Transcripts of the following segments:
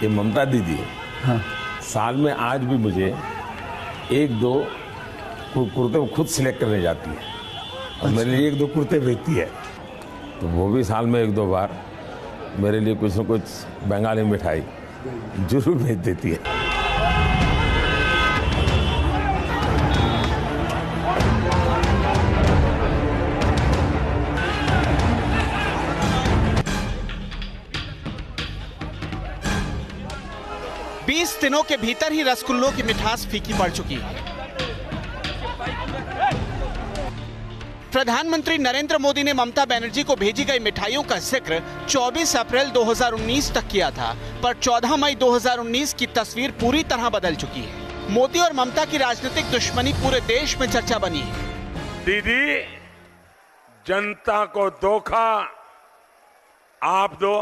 ये ममता दीदी साल में आज भी मुझे एक दो कुर्ते खुद सिलेक्ट करने जाती है और मेरे लिए एक दो कुर्ते भेजती है, तो वो भी साल में एक दो बार मेरे लिए कुछ न कुछ बंगाली मिठाई जरूर भेज देती है। बीस दिनों के भीतर ही रसगुल्लों की मिठास फीकी पड़ चुकी है। प्रधानमंत्री नरेंद्र मोदी ने ममता बनर्जी को भेजी गई मिठाइयों का जिक्र 24 अप्रैल 2019 तक किया था, पर 14 मई 2019 की तस्वीर पूरी तरह बदल चुकी है। मोदी और ममता की राजनीतिक दुश्मनी पूरे देश में चर्चा बनी है। दीदी, जनता को धोखा आप दो,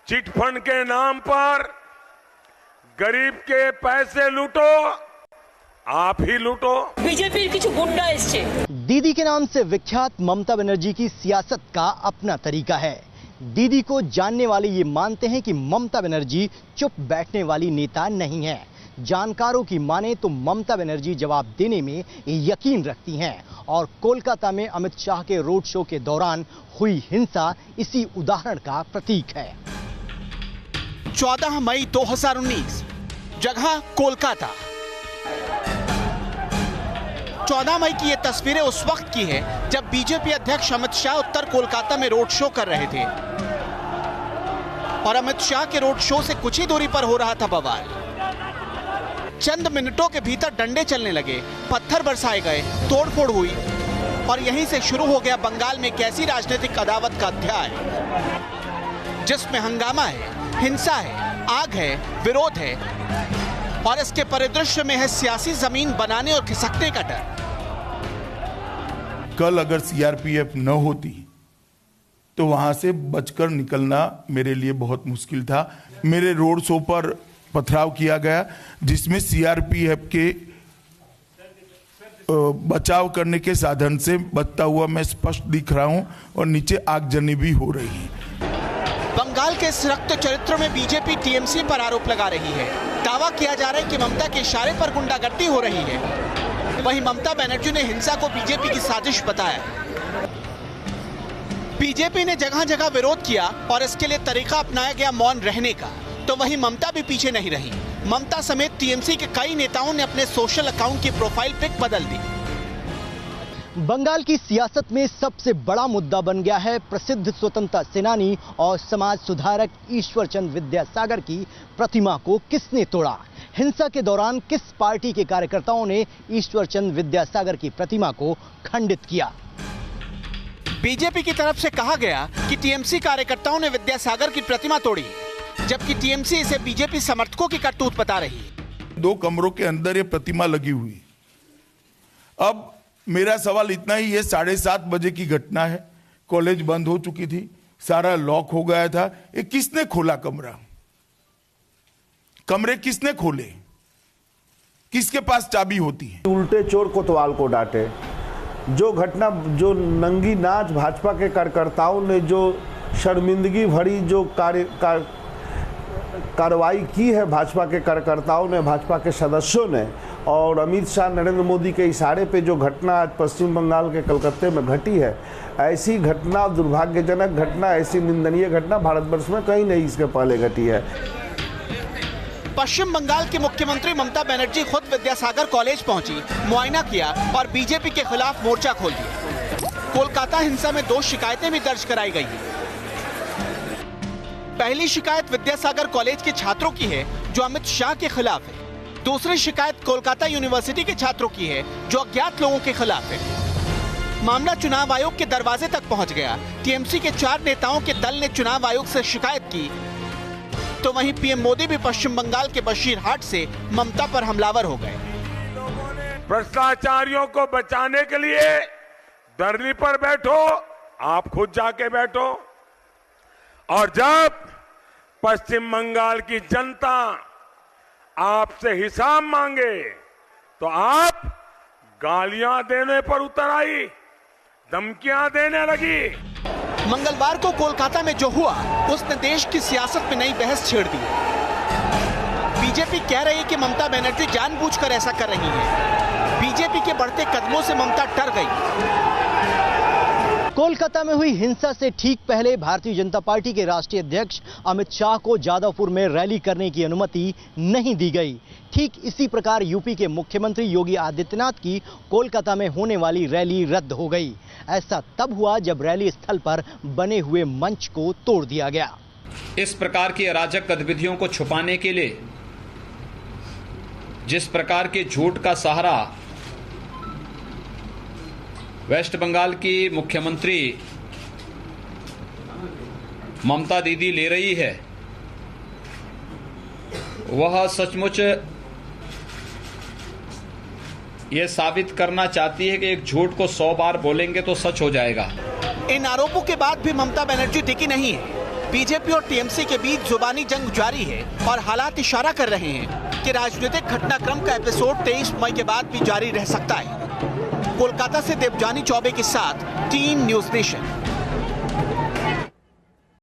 चिटफंड के नाम पर गरीब के पैसे लूटो, आप ही लूटो। बीजेपी কিছু गुंडा এসছে। दीदी के नाम से विख्यात ममता बनर्जी की सियासत का अपना तरीका है। दीदी को जानने वाले ये मानते हैं कि ममता बनर्जी चुप बैठने वाली नेता नहीं है। जानकारों की माने तो ममता बनर्जी जवाब देने में यकीन रखती हैं और कोलकाता में अमित शाह के रोड शो के दौरान हुई हिंसा इसी उदाहरण का प्रतीक है। 14 मई 2019, जगह कोलकाता। 14 मई की ये तस्वीरें उस वक्त की है जब बीजेपी अध्यक्ष अमित शाह उत्तर कोलकाता में रोड शो कर रहे थे और अमित शाह के रोड शो से कुछ ही दूरी पर हो रहा था बवाल। चंद मिनटों के भीतर डंडे चलने लगे, पत्थर बरसाए गए, तोड़फोड़ हुई और यहीं से शुरू हो गया बंगाल में एक ऐसी राजनीतिक अदावत का अध्याय जिसमें हंगामा है, हिंसा है, आग है, विरोध है और इसके परिदृश्य में है सियासी जमीन बनाने और खिसकने का डर। कल अगर सीआरपीएफ न होती तो वहां से बचकर निकलना मेरे लिए बहुत मुश्किल था। मेरे रोड शो पर पथराव किया गया जिसमें सीआरपीएफ के बचाव करने के साधन से बचता हुआ मैं स्पष्ट दिख रहा हूं और नीचे आगजनी भी हो रही है। बंगाल के इस रक्त चरित्र में बीजेपी टीएमसी पर आरोप लगा रही है। दावा किया जा रहा है कि ममता के इशारे पर गुंडागर्दी हो रही है। वहीं ममता बनर्जी ने हिंसा को बीजेपी की साजिश बताया। बीजेपी ने जगह जगह विरोध किया और इसके लिए तरीका अपनाया गया मौन रहने का, तो वहीं ममता भी पीछे नहीं रही। ममता समेत टीएमसी के कई नेताओं ने अपने सोशल अकाउंट की प्रोफाइल पिक बदल दी। बंगाल की सियासत में सबसे बड़ा मुद्दा बन गया है प्रसिद्ध स्वतंत्रता सेनानी और समाज सुधारक ईश्वरचंद विद्यासागर की प्रतिमा को किसने तोड़ा। हिंसा के दौरान किस पार्टी के कार्यकर्ताओं ने ईश्वरचंद विद्यासागर की प्रतिमा को खंडित किया। बीजेपी की तरफ से कहा गया कि टीएमसी कार्यकर्ताओं ने विद्यासागर की प्रतिमा तोड़ी, जबकि टीएमसी इसे बीजेपी समर्थकों की करतूत बता रही है। 2 कमरों के अंदर ये प्रतिमा लगी हुई। अब मेरा सवाल इतना ही, ये 7:30 बजे की घटना है, कॉलेज बंद हो चुकी थी, सारा लॉक हो गया था। ये किसने खोला कमरा? कमरे किसने खोले? किसके पास चाबी होती है? उल्टे चोर कोतवाल को डांटे। जो घटना, जो नंगी नाच भाजपा के कार्यकर्ताओं ने जो शर्मिंदगी भरी जो कार्रवाई की है भाजपा के कार्यकर्ताओं ने, भाजपा के सदस्यों ने, और अमित शाह नरेंद्र मोदी के इशारे पे जो घटना आज पश्चिम बंगाल के कलकत्ते में घटी है, ऐसी घटना, दुर्भाग्यजनक घटना, ऐसी निंदनीय घटना भारतवर्ष में कहीं नहीं इसके पहले घटी है। पश्चिम बंगाल की मुख्यमंत्री ममता बनर्जी खुद विद्यासागर कॉलेज पहुंची, मुआयना किया और बीजेपी के खिलाफ मोर्चा खोल दिया। कोलकाता हिंसा में 2 शिकायतें भी दर्ज कराई गई हैं। पहली शिकायत विद्यासागर कॉलेज के छात्रों की है जो अमित शाह के खिलाफ है। दूसरी शिकायत कोलकाता यूनिवर्सिटी के छात्रों की है जो अज्ञात लोगों के खिलाफ है। मामला चुनाव आयोग के दरवाजे तक पहुंच गया। टीएमसी के 4 नेताओं के दल ने चुनाव आयोग से शिकायत की, तो वहीं पीएम मोदी भी पश्चिम बंगाल के बशीरहाट से ममता पर हमलावर हो गए। भ्रष्टाचारियों को बचाने के लिए धरनी पर बैठो, आप खुद जाके बैठो, और जब पश्चिम बंगाल की जनता आपसे हिसाब मांगे तो आप गालियां देने पर उतर आई, धमकियां देने लगी। मंगलवार को कोलकाता में जो हुआ उसने देश की सियासत में नई बहस छेड़ दी। बीजेपी कह रही है कि ममता बनर्जी जानबूझकर ऐसा कर रही है। बीजेपी के बढ़ते कदमों से ममता डर गई। कोलकाता में हुई हिंसा से ठीक पहले भारतीय जनता पार्टी के राष्ट्रीय अध्यक्ष अमित शाह को जादवपुर में रैली करने की अनुमति नहीं दी गई। ठीक इसी प्रकार यूपी के मुख्यमंत्री योगी आदित्यनाथ की कोलकाता में होने वाली रैली रद्द हो गई। ऐसा तब हुआ जब रैली स्थल पर बने हुए मंच को तोड़ दिया गया। इस प्रकार की अराजक गतिविधियों को छुपाने के लिए जिस प्रकार के झूठ का सहारा वेस्ट बंगाल की मुख्यमंत्री ममता दीदी ले रही है, वह सचमुच यह साबित करना चाहती है कि एक झूठ को 100 बार बोलेंगे तो सच हो जाएगा। इन आरोपों के बाद भी ममता बनर्जी टिकी नहीं है। बीजेपी और टीएमसी के बीच जुबानी जंग जारी है और हालात इशारा कर रहे हैं कि राजनीतिक घटनाक्रम का एपिसोड 23 मई के बाद भी जारी रह सकता है। कोलकाता से देवजानी चौबे के साथ टीम न्यूज़ नेशन।